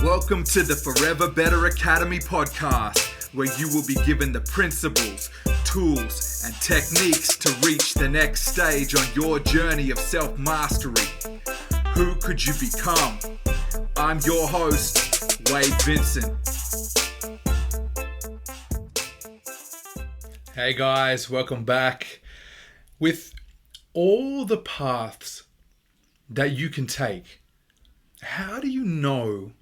Welcome to the Forever Better Academy podcast, where you will be given the principles, tools, and techniques to reach the next stage on your journey of self-mastery. Who could you become? I'm your host, Wade Vincent. Hey guys, welcome back. With all the paths that you can take, how do you know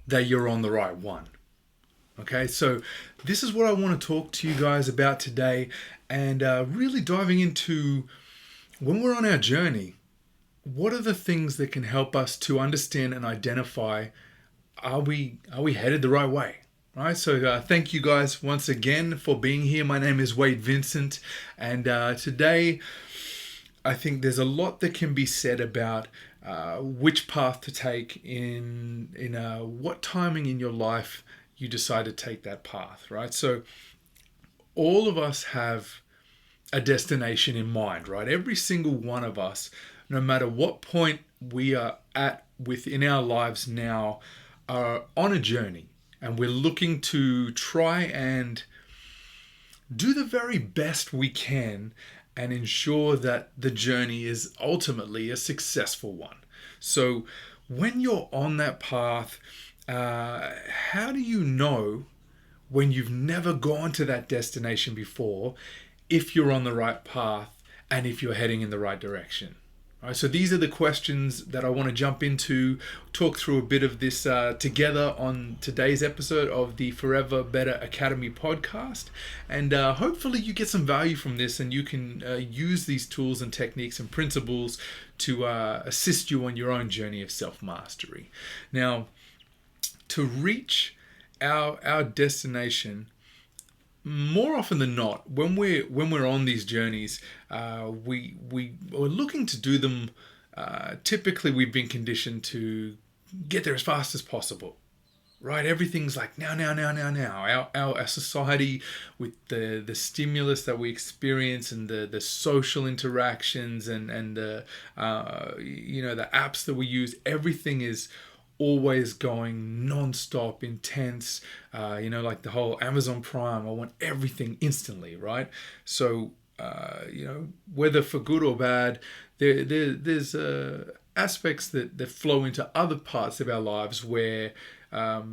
that you're on the right one? Okay, so this is what I want to talk to you guys about today, and really diving into when we're on our journey, what are the things that can help us to understand and identify, are we headed the right way? Right, so thank you guys once again for being here. My name is Wade Vincent, and today I think there's a lot that can be said about which path to take in what timing in your life you decide to take that path, right? So all of us have a destination in mind, right? Every single one of us, no matter what point we are at within our lives now, are on a journey. And we're looking to try and do the very best we can and ensure that the journey is ultimately a successful one. So when you're on that path, how do you know when you've never gone to that destination before if you're on the right path and if you're heading in the right direction? All right, so these are the questions that I want to jump into, talk through a bit of this together on today's episode of the Forever Better Academy podcast. And hopefully you get some value from this and you can use these tools and techniques and principles to assist you on your own journey of self-mastery. Now, to reach our destination, more often than not, when we're on these journeys, we're looking to do them. Typically, we've been conditioned to get there as fast as possible, right? Everything's like now. Our society, with the stimulus that we experience and the social interactions and the the apps that we use, everything is always going non-stop, intense, like the whole Amazon Prime. I want everything instantly, right? So, whether for good or bad, there's aspects that flow into other parts of our lives where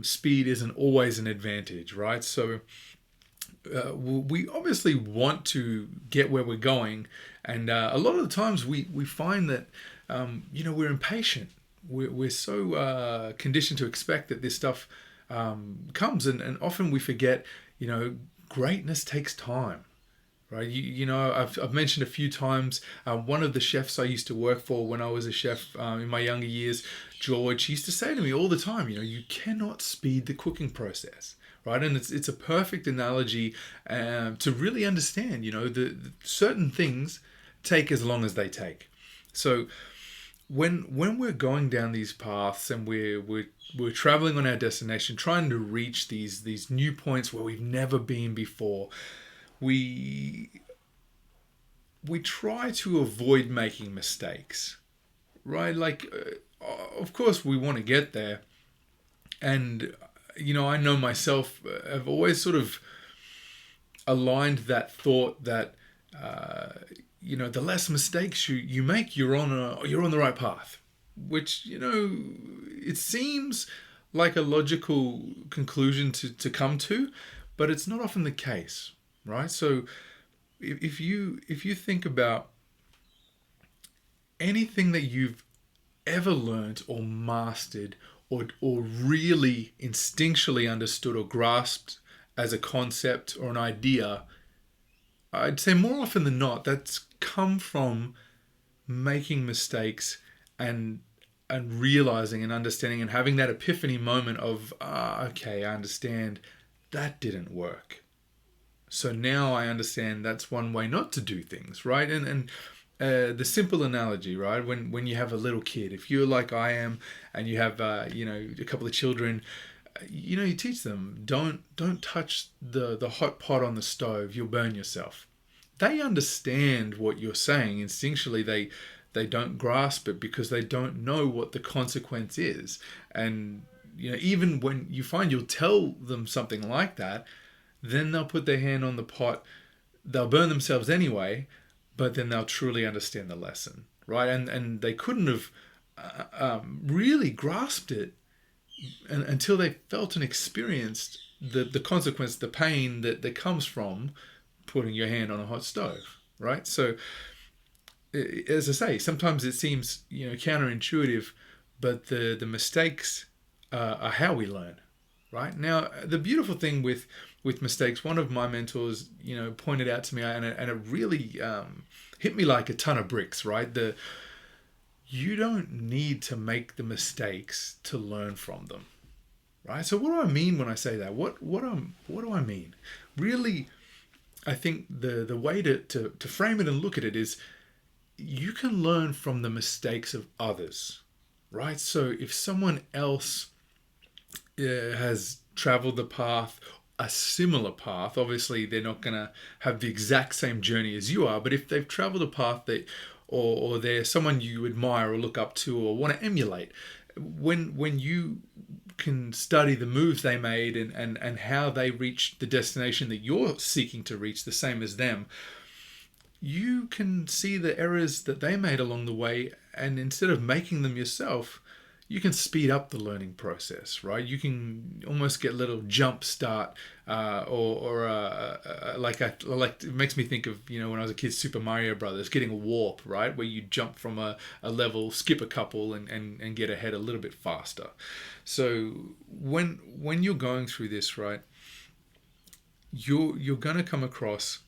speed isn't always an advantage, right? So we obviously want to get where we're going, and a lot of the times we find that, we're impatient. We're so conditioned to expect that this stuff comes, and often we forget, greatness takes time, right? I've mentioned a few times, one of the chefs I used to work for when I was a chef in my younger years, George, he used to say to me all the time, you cannot speed the cooking process, right? And it's a perfect analogy to really understand, the certain things take as long as they take. So when we're going down these paths and we're traveling on our destination, trying to reach these new points where we've never been before, we try to avoid making mistakes, right? Like, of course we want to get there, and I know myself, I've always sort of aligned that thought that the less mistakes you make, you're on the right path, which, it seems like a logical conclusion to come to, but it's not often the case, right? So if you think about anything that you've ever learned or mastered or really instinctually understood or grasped as a concept or an idea, I'd say more often than not, that's come from making mistakes and realizing and understanding and having that epiphany moment of, okay, I understand that didn't work. So now I understand that's one way not to do things, right? And the simple analogy, right? When you have a little kid, if you're like I am and you have, a couple of children, you teach them, don't touch the hot pot on the stove, you'll burn yourself. They understand what you're saying. Instinctually, they don't grasp it because they don't know what the consequence is. And even when you find you'll tell them something like that, then they'll put their hand on the pot. They'll burn themselves anyway, but then they'll truly understand the lesson, right? And they couldn't have really grasped it until they felt and experienced the consequence, the pain that comes from putting your hand on a hot stove, right? So, as I say, sometimes it seems counterintuitive, but the mistakes are how we learn, right? Now, the beautiful thing with mistakes, one of my mentors, pointed out to me, and it really hit me like a ton of bricks, right? You don't need to make the mistakes to learn from them, right? So what do I mean when I say that? What do I mean? Really, I think the way to frame it and look at it is you can learn from the mistakes of others, right? So if someone else has traveled the path, a similar path, obviously they're not going to have the exact same journey as you are, but if they've traveled a path that, or they're someone you admire or look up to or want to emulate, when you can study the moves they made and how they reached the destination that you're seeking to reach, the same as them, you can see the errors that they made along the way, and instead of making them yourself, you can speed up the learning process, right? You can almost get a little jump start, like it makes me think of when I was a kid, Super Mario Brothers, getting a warp, right, where you jump from a level, skip a couple, and get ahead a little bit faster. So when you're going through this, right, you're going to come across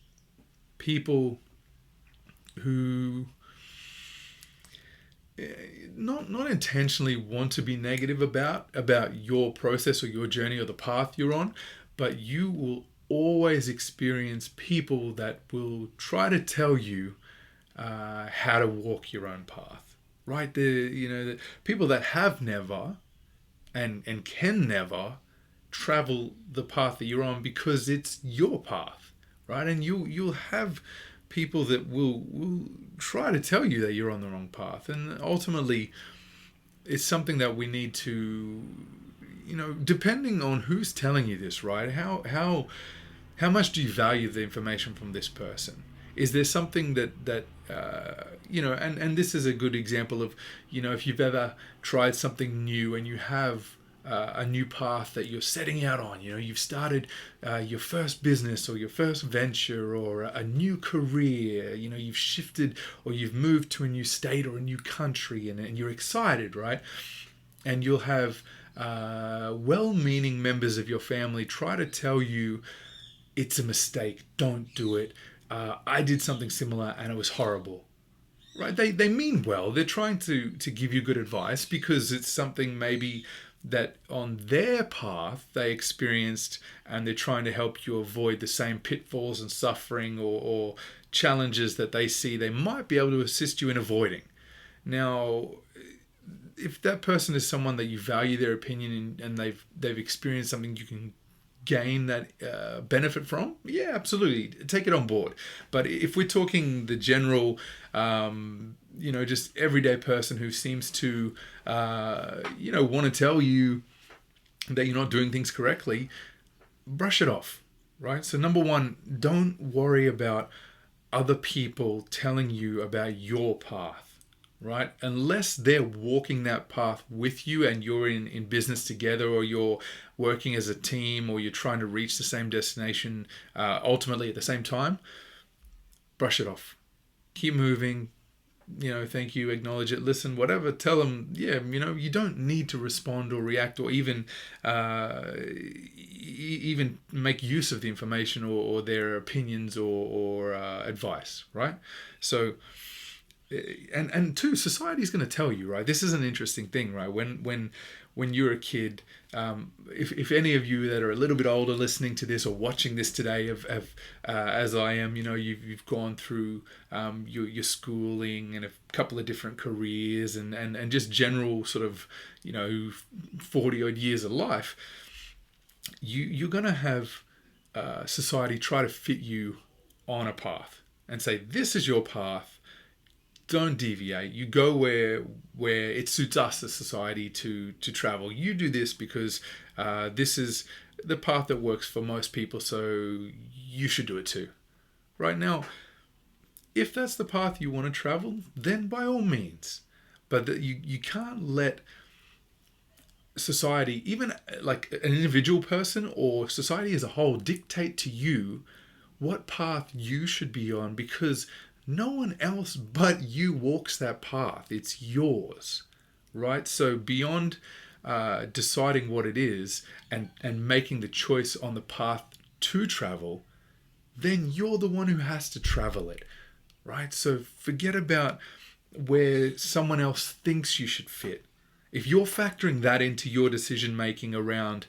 people who not intentionally want to be negative about your process or your journey or the path you're on, but you will always experience people that will try to tell you how to walk your own path, right? The people that have never and can never travel the path that you're on because it's your path, right? And you'll have people that will try to tell you that you're on the wrong path, and ultimately it's something that we need to, depending on who's telling you this, right, how much do you value the information from this person? Is there something that and this is a good example of, if you've ever tried something new and you have a new path that you're setting out on. You've started your first business or your first venture or a new career. You've shifted or you've moved to a new state or a new country, and you're excited, right? And you'll have well-meaning members of your family try to tell you it's a mistake, don't do it. I did something similar and it was horrible. Right? They mean well. They're trying to give you good advice because it's something maybe that on their path they experienced, and they're trying to help you avoid the same pitfalls and suffering or challenges that they see they might be able to assist you in avoiding. Now, if that person is someone that you value their opinion and they've experienced something you can gain that benefit from, yeah, absolutely, take it on board. But if we're talking the general just everyday person who seems to want to tell you that you're not doing things correctly, brush it off, right? So number one, don't worry about other people telling you about your path, right? Unless they're walking that path with you and you're in business together, or you're working as a team, or you're trying to reach the same destination ultimately at the same time, brush it off. Keep moving. Thank you, acknowledge it, listen, whatever, tell them, you don't need to respond or react or even make use of the information or their opinions or advice, right? So, and two, society's going to tell you, right? This is an interesting thing, right? When you're a kid, if any of you that are a little bit older listening to this or watching this today have as I am, you've gone through your schooling and a couple of different careers and just general sort of 40 odd years of life, you're going to have society try to fit you on a path and say, this is your path. don't deviate. You go where it suits us as society to travel. You do this because this is the path that works for most people, so you should do it too. Right now, if that's the path you want to travel, then by all means. But you can't let society, even like an individual person or society as a whole, dictate to you what path you should be on, because no one else but you walks that path. It's yours, right? So beyond deciding what it is and making the choice on the path to travel, then you're the one who has to travel it, right? So forget about where someone else thinks you should fit. If you're factoring that into your decision making around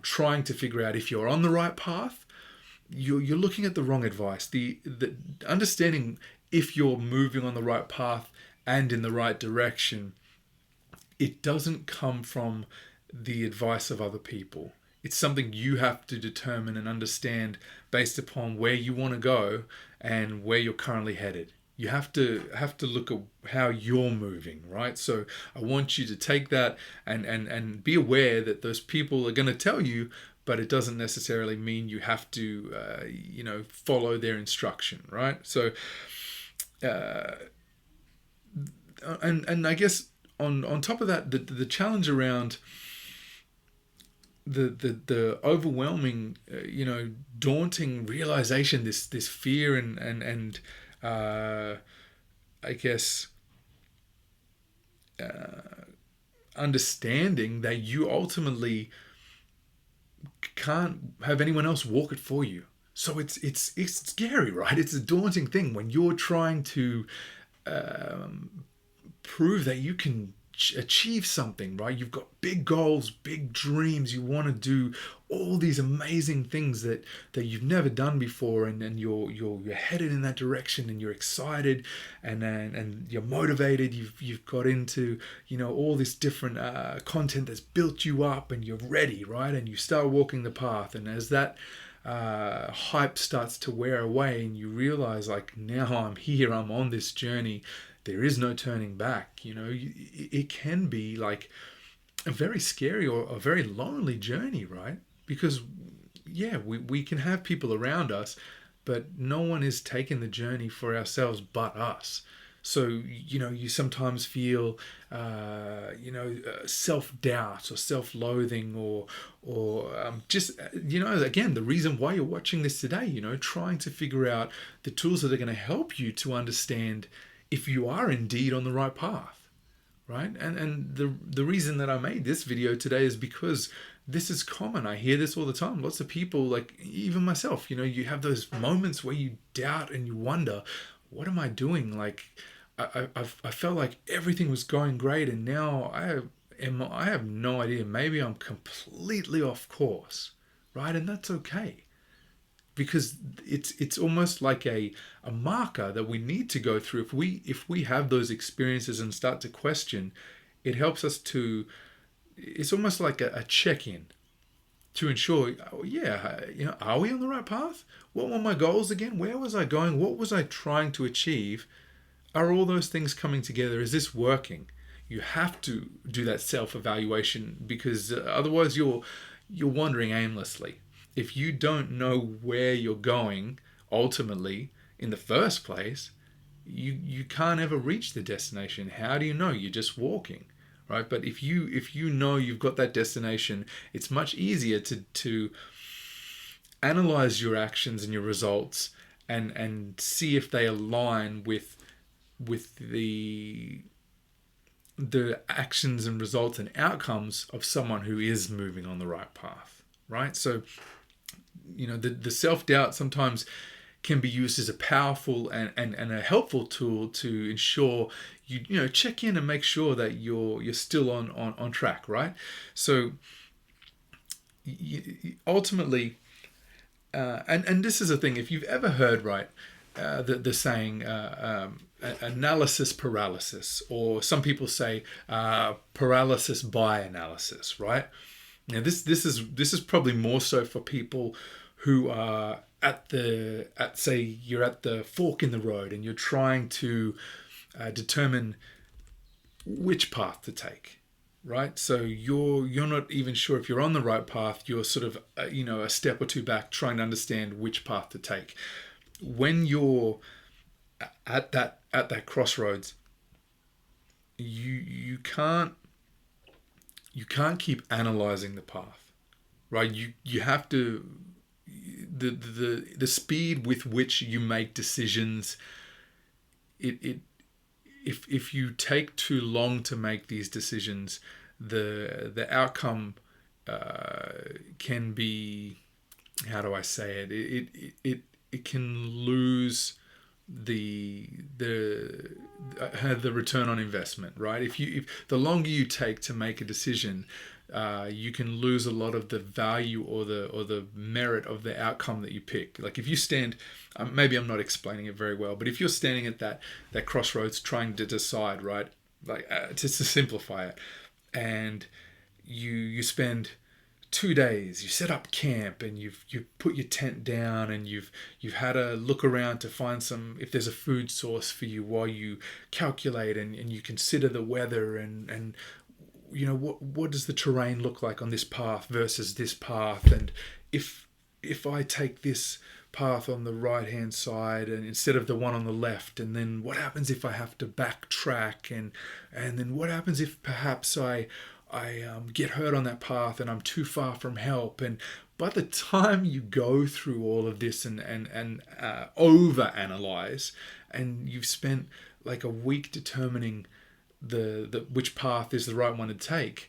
trying to figure out if you're on the right path, you're looking at the wrong advice. The understanding if you're moving on the right path and in the right direction, it doesn't come from the advice of other people. It's something you have to determine and understand based upon where you want to go and where you're currently headed. You have to look at how you're moving, right? So I want you to take that and be aware that those people are going to tell you, but it doesn't necessarily mean you have to follow their instruction, right? So and I guess on top of that, the challenge around the overwhelming, daunting realization, this fear and I guess understanding that you ultimately can't have anyone else walk it for you. So it's scary, right? It's a daunting thing when you're trying to prove that you can achieve something, right? You've got big goals, big dreams. You want to do all these amazing things that you've never done before, and you're headed in that direction, and you're excited, and you're motivated. You've got into all this different content that's built you up, and you're ready, right? And you start walking the path, and as that hype starts to wear away, and you realize, like, now I'm here, I'm on this journey. There is no turning back. It can be like a very scary or a very lonely journey, right? Because we can have people around us, but no one is taking the journey for ourselves but us. So you sometimes feel self-doubt or self-loathing, or just again, the reason why you're watching this today, trying to figure out the tools that are going to help you to understand if you are indeed on the right path, right? And the reason that I made this video today is because this is common. I hear this all the time. Lots of people, like even myself, you have those moments where you doubt and you wonder, what am I doing? Like I felt like everything was going great, and now I have no idea. Maybe I'm completely off course, right? And that's okay, because it's almost like a marker that we need to go through. If we have those experiences and start to question, it helps us to, it's almost like a check-in to ensure, are we on the right path? What were my goals again? Where was I going? What was I trying to achieve? Are all those things coming together? Is this working? You have to do that self-evaluation, because otherwise you're wandering aimlessly. If you don't know where you're going ultimately in the first place, you can't ever reach the destination. How do you know? You're just walking, right? But if you know you've got that destination, it's much easier to analyze your actions and your results and see if they align with the actions and results and outcomes of someone who is moving on the right path, right? So the self-doubt sometimes can be used as a powerful and a helpful tool to ensure you check in and make sure that you're still on track, right? So ultimately, and this is a thing, if you've ever heard, right, the saying analysis paralysis, or some people say paralysis by analysis, right? Now this is probably more so for people who are say you're at the fork in the road and you're trying to determine which path to take, right? So you're not even sure if you're on the right path. You're sort of a step or two back, trying to understand which path to take. When you're at that crossroads, you can't keep analyzing the path, right? You have to the speed with which you make decisions. It if you take too long to make these decisions, the outcome can be, how do I say it? It can lose the return on investment, right? If the longer you take to make a decision, you can lose a lot of the value or the merit of the outcome that you pick. Like if you stand, maybe I'm not explaining it very well, but if you're standing at that crossroads trying to decide, right? Like just to simplify it, and you spend 2 days, you set up camp and you put your tent down and you've had a look around to find some, if there's a food source for you, while you calculate and you consider the weather and what does the terrain look like on this path versus this path, and if I take this path on the right hand side and instead of the one on the left, and then what happens if I have to backtrack, and then what happens if perhaps I get hurt on that path and I'm too far from help. And by the time you go through all of this and over analyze, and you've spent like a week determining the which path is the right one to take,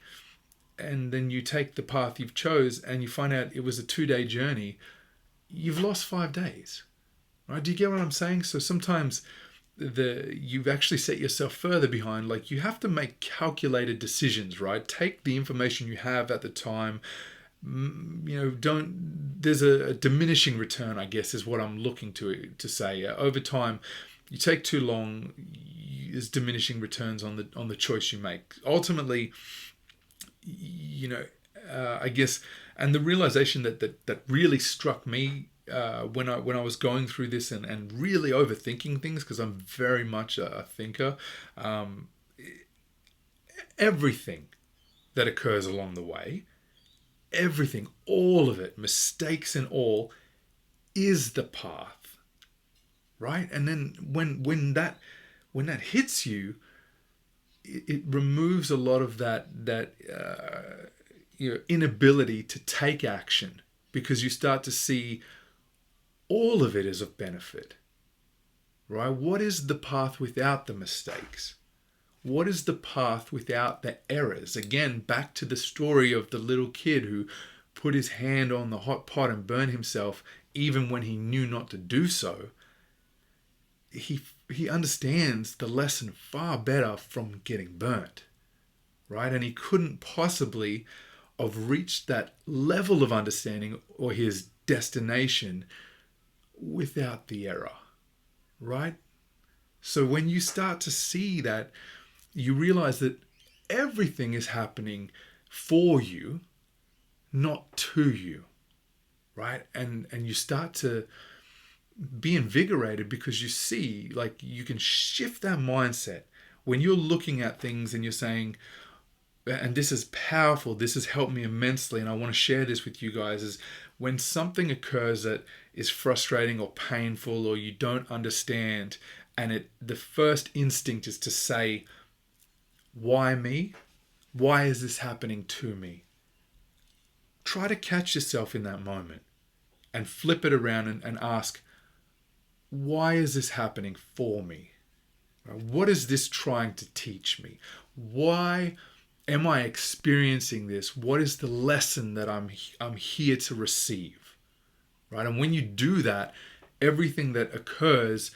and then you take the path you've chose and you find out it was a 2-day journey, you've lost 5 days, right? Do you get what I'm saying? So sometimes you've actually set yourself further behind. Like, you have to make calculated decisions, right? Take the information you have at the time. There's a diminishing return, I guess, is what I'm looking to say. Over time, you take too long, there's diminishing returns on the choice you make. Ultimately, I guess, and the realization that really struck me when I was going through this and really overthinking things, because I'm very much a thinker. Everything that occurs along the way, everything, all of it, mistakes and all, is the path, right? And then when that hits you, it removes a lot of that inability to take action, because you start to see all of it is of benefit, right? What is the path without the mistakes? What is the path without the errors? Again, back to the story of the little kid who put his hand on the hot pot and burned himself even when he knew not to do so. He understands the lesson far better from getting burnt, right? And he couldn't possibly have reached that level of understanding or his destination without the error, right? So when you start to see that, you realize that everything is happening for you, not to you, right? And you start to be invigorated, because you see, like, you can shift that mindset when you're looking at things and you're saying, and this is powerful, this has helped me immensely, and I want to share this with you guys, is when something occurs that is frustrating or painful or you don't understand, and the first instinct is to say, why me? Why is this happening to me? Try to catch yourself in that moment and flip it around and ask, why is this happening for me? What is this trying to teach me? Why am I experiencing this? What is the lesson that I'm here to receive? Right? And when you do that, everything that occurs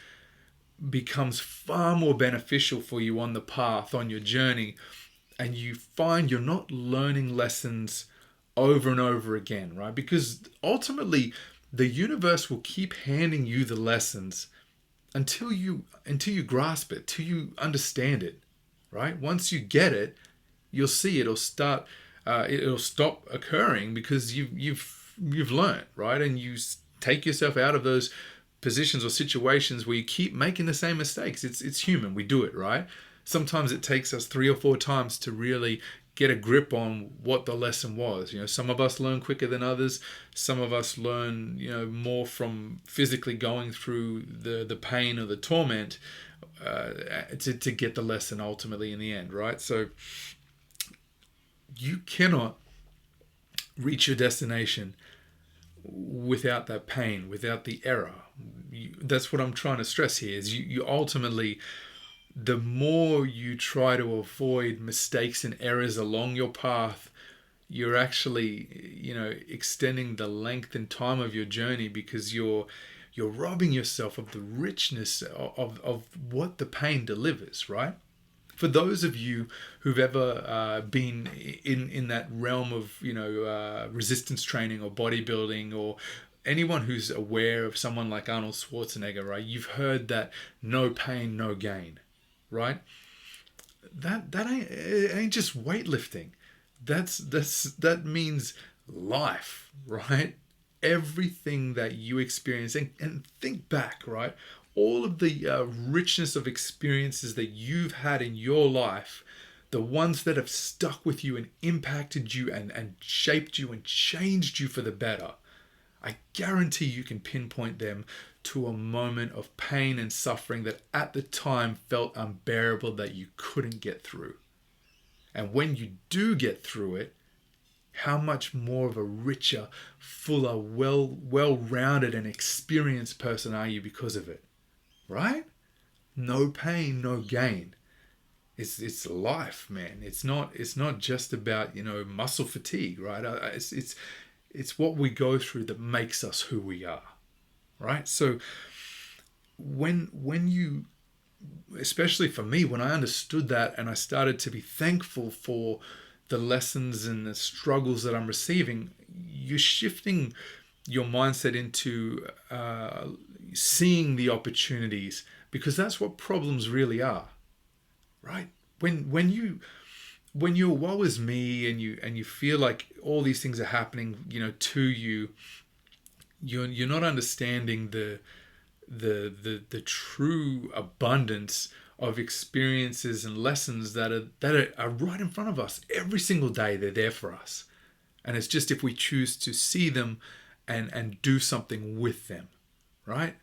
becomes far more beneficial for you on the path, on your journey, and you find you're not learning lessons over and over again, right? Because ultimately, the universe will keep handing you the lessons until you grasp it, till you understand it, right? Once you get it, you'll see it'll stop occurring, because you've learned, right? And you take yourself out of those positions or situations where you keep making the same mistakes. It's human. We do it, right? Sometimes it takes us 3 or 4 times to really get a grip on what the lesson was. Some of us learn quicker than others. Some of us learn, more from physically going through the pain or the torment to get the lesson ultimately in the end, right? So you cannot reach your destination without that pain, without the error. That's what I'm trying to stress here, is you ultimately, the more you try to avoid mistakes and errors along your path, you're actually, extending the length and time of your journey, because you're robbing yourself of the richness of what the pain delivers, right? For those of you who've ever been in that realm of resistance training or bodybuilding, or anyone who's aware of someone like Arnold Schwarzenegger, right? You've heard that no pain, no gain, right? That ain't just weightlifting. That means life, right? Everything that you experience, and think back, right? All of the richness of experiences that you've had in your life, the ones that have stuck with you and impacted you and shaped you and changed you for the better, I guarantee you can pinpoint them to a moment of pain and suffering that at the time felt unbearable, that you couldn't get through. And when you do get through it, how much more of a richer, fuller, well-rounded and experienced person are you because of it? Right? No pain, no gain. It's life, man. It's not just about muscle fatigue, right? It's what we go through that makes us who we are, right? So when you, especially for me, when I understood that and I started to be thankful for the lessons and the struggles that I'm receiving, you're shifting your mindset into seeing the opportunities, because that's what problems really are, right? When you're woe is me, and you feel like all these things are happening, to you, you're not understanding the true abundance of experiences and lessons that are right in front of us every single day. They're there for us, and it's just if we choose to see them and do something with them, right?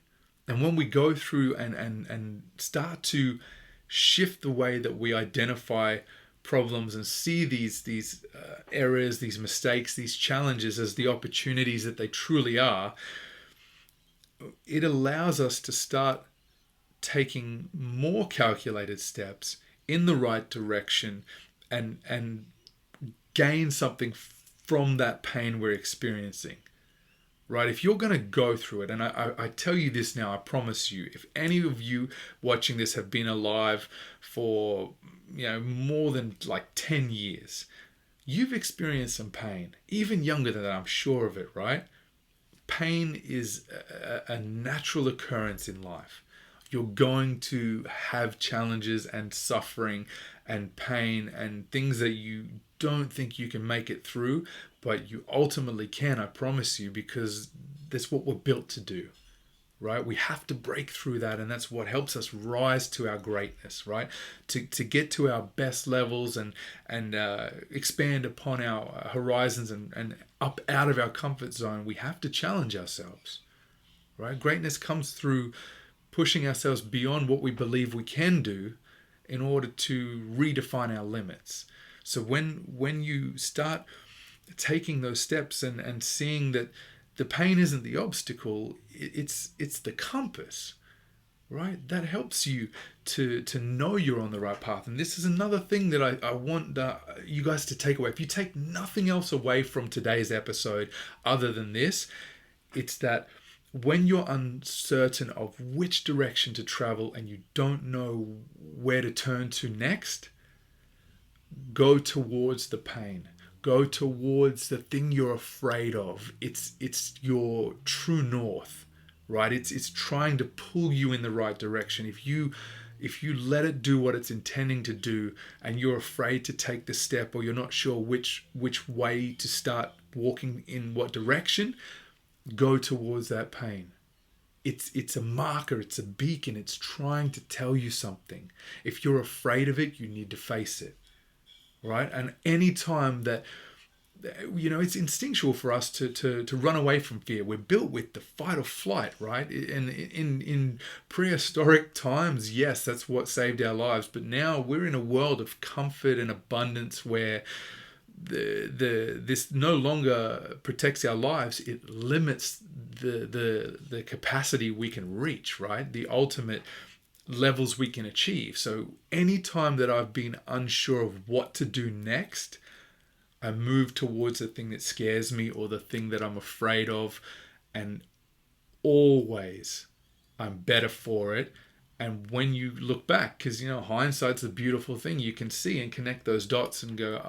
And when we go through and start to shift the way that we identify problems and see these errors, these mistakes, these challenges as the opportunities that they truly are, it allows us to start taking more calculated steps in the right direction and gain something from that pain we're experiencing. Right? If you're going to go through it, and I tell you this now, I promise you, if any of you watching this have been alive for more than like 10 years, you've experienced some pain, even younger than that, I'm sure of it, right? Pain is a natural occurrence in life. You're going to have challenges and suffering and pain and things that you don't think you can make it through, but you ultimately can, I promise you, because that's what we're built to do, right? We have to break through that, and that's what helps us rise to our greatness, right? To get to our best levels and expand upon our horizons and up out of our comfort zone, we have to challenge ourselves, right? Greatness comes through pushing ourselves beyond what we believe we can do in order to redefine our limits. So when you start taking those steps and seeing that the pain isn't the obstacle, it's the compass, right? That helps you to know you're on the right path. And this is another thing that I want you guys to take away. If you take nothing else away from today's episode other than this, it's that when you're uncertain of which direction to travel and you don't know where to turn to next, go towards the pain. Go towards the thing you're afraid of. It's your true north, right? It's trying to pull you in the right direction. If you let it do what it's intending to do, and you're afraid to take the step, or you're not sure which way to start walking in what direction, go towards that pain, it's a marker, it's a beacon, it's trying to tell you something. If you're afraid of it, you need to face it, right? And any time that, it's instinctual for us to run away from fear. We're built with the fight or flight, right? And in prehistoric times, yes, that's what saved our lives. But now we're in a world of comfort and abundance where this no longer protects our lives. It limits the capacity we can reach, right? The ultimate levels we can achieve. So anytime that I've been unsure of what to do next, I move towards the thing that scares me or the thing that I'm afraid of, and always I'm better for it. And when you look back, because hindsight's a beautiful thing, you can see and connect those dots and go,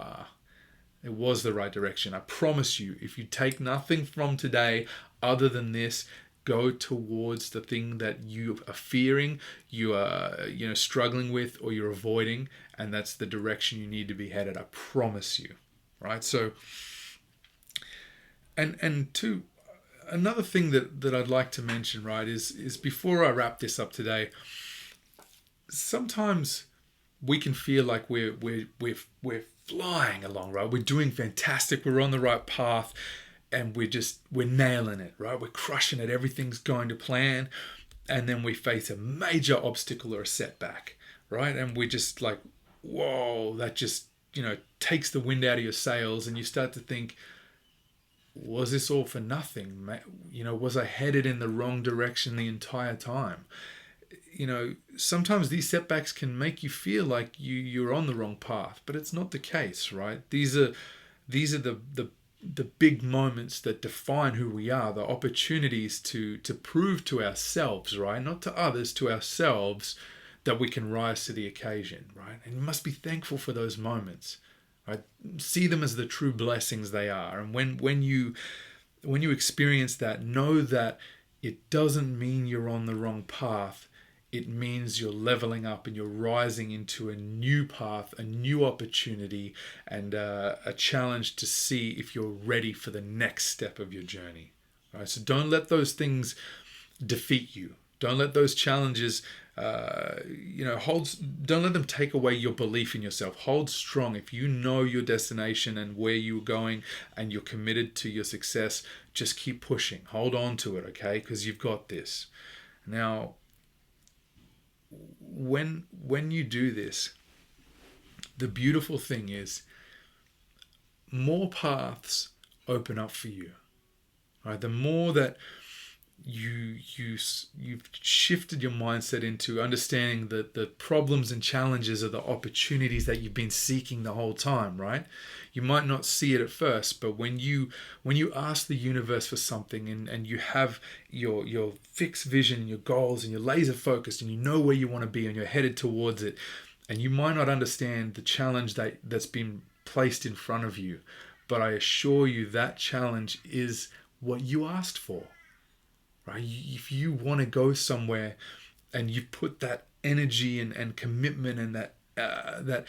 it was the right direction. I promise you, if you take nothing from today other than this, go towards the thing that you are fearing, you are struggling with, or you're avoiding, and that's the direction you need to be headed. I promise you. Right? So, and to another thing that I'd like to mention, right, is before I wrap this up today, sometimes we can feel like we're flying along, right? We're doing fantastic, we're on the right path, and we're nailing it, right? We're crushing it, everything's going to plan, and then we face a major obstacle or a setback, right? And we're just like, whoa, that just takes the wind out of your sails, and you start to think, was this all for nothing? Was I headed in the wrong direction the entire time? Sometimes these setbacks can make you feel like you're on the wrong path, but it's not the case, right? These are the big moments that define who we are, the opportunities to prove to ourselves, right? Not to others, to ourselves, that we can rise to the occasion, right? And you must be thankful for those moments, right? See them as the true blessings they are. And when you experience that, know that it doesn't mean you're on the wrong path. It means you're leveling up and you're rising into a new path, a new opportunity, and a challenge to see if you're ready for the next step of your journey. Right? So don't let those things defeat you. Don't let those challenges don't let them take away your belief in yourself. Hold strong. If you know your destination and where you're going and you're committed to your success, just keep pushing. Hold on to it, okay? Because you've got this. Now, when you do this, the beautiful thing is more paths open up for you. Right? The more that you've shifted your mindset into understanding that the problems and challenges are the opportunities that you've been seeking the whole time, right? You might not see it at first, but when you ask the universe for something and you have your fixed vision, your goals, and you're laser focused, and you know where you want to be and you're headed towards it, and you might not understand the challenge that's been placed in front of you, but I assure you that challenge is what you asked for. Right? If you want to go somewhere and you put that energy and commitment and that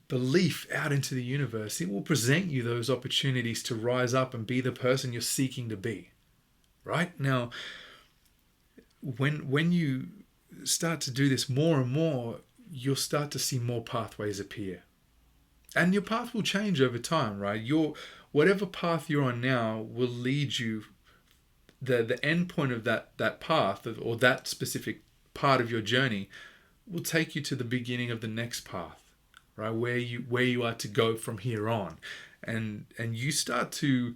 belief out into the universe, it will present you those opportunities to rise up and be the person you're seeking to be. Right? Now, when you start to do this more and more, you'll start to see more pathways appear. And your path will change over time, right? Whatever path you're on now will lead you. The end point of that path or that specific part of your journey will take you to the beginning of the next path, right? Where you are to go from here on, and you start to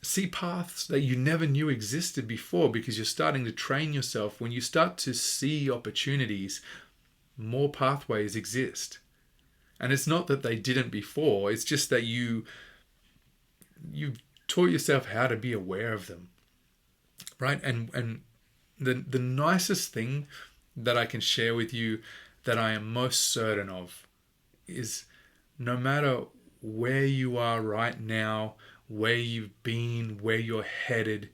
see paths that you never knew existed before because you're starting to train yourself. When you start to see opportunities, more pathways exist, and it's not that they didn't before. It's just that you've taught yourself how to be aware of them. Right? And the nicest thing that I can share with you that I am most certain of is no matter where you are right now, where you've been, where you're headed,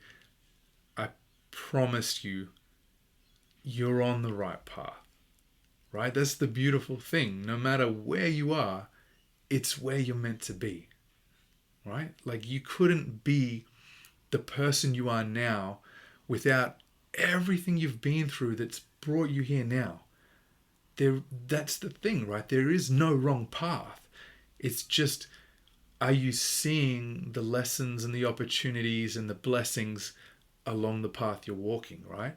I promise you, you're on the right path. Right? That's the beautiful thing. No matter where you are, it's where you're meant to be. Right? Like you couldn't be the person you are now without everything you've been through that's brought you here now. That's the thing, right? There is no wrong path. It's just, are you seeing the lessons and the opportunities and the blessings along the path you're walking, right?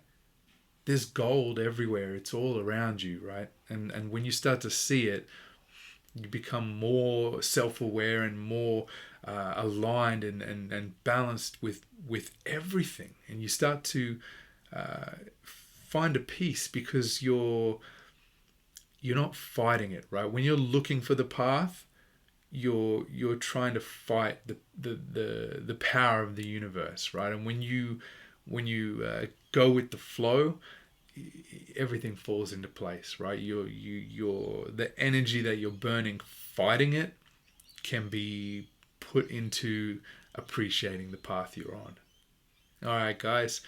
There's gold everywhere. It's all around you, right? And when you start to see it, you become more self-aware and more aligned and balanced with everything. And you start to find a peace because you're not fighting it, right? When you're looking for the path, you're trying to fight the power of the universe, right? And when you go with the flow, everything falls into place, right? You're the energy that you're burning fighting it can be put into appreciating the path you're on. All right, guys,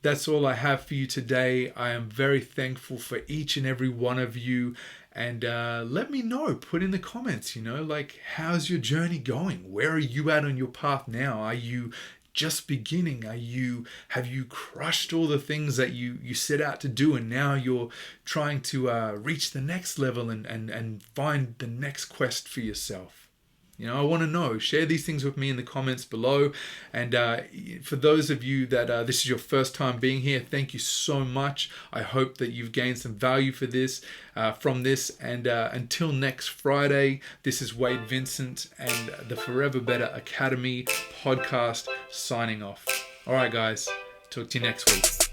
that's all I have for you today. I am very thankful for each and every one of you. And let me know, put in the comments, like, how's your journey going? Where are you at on your path now? Are you just beginning? Have you crushed all the things that you set out to do, and now you're trying to reach the next level and find the next quest for yourself? I want to know. Share these things with me in the comments below. And for those of you that this is your first time being here, thank you so much. I hope that you've gained some value from this. And until next Friday, this is Wade Vincent and the Forever Better Academy podcast signing off. All right, guys. Talk to you next week.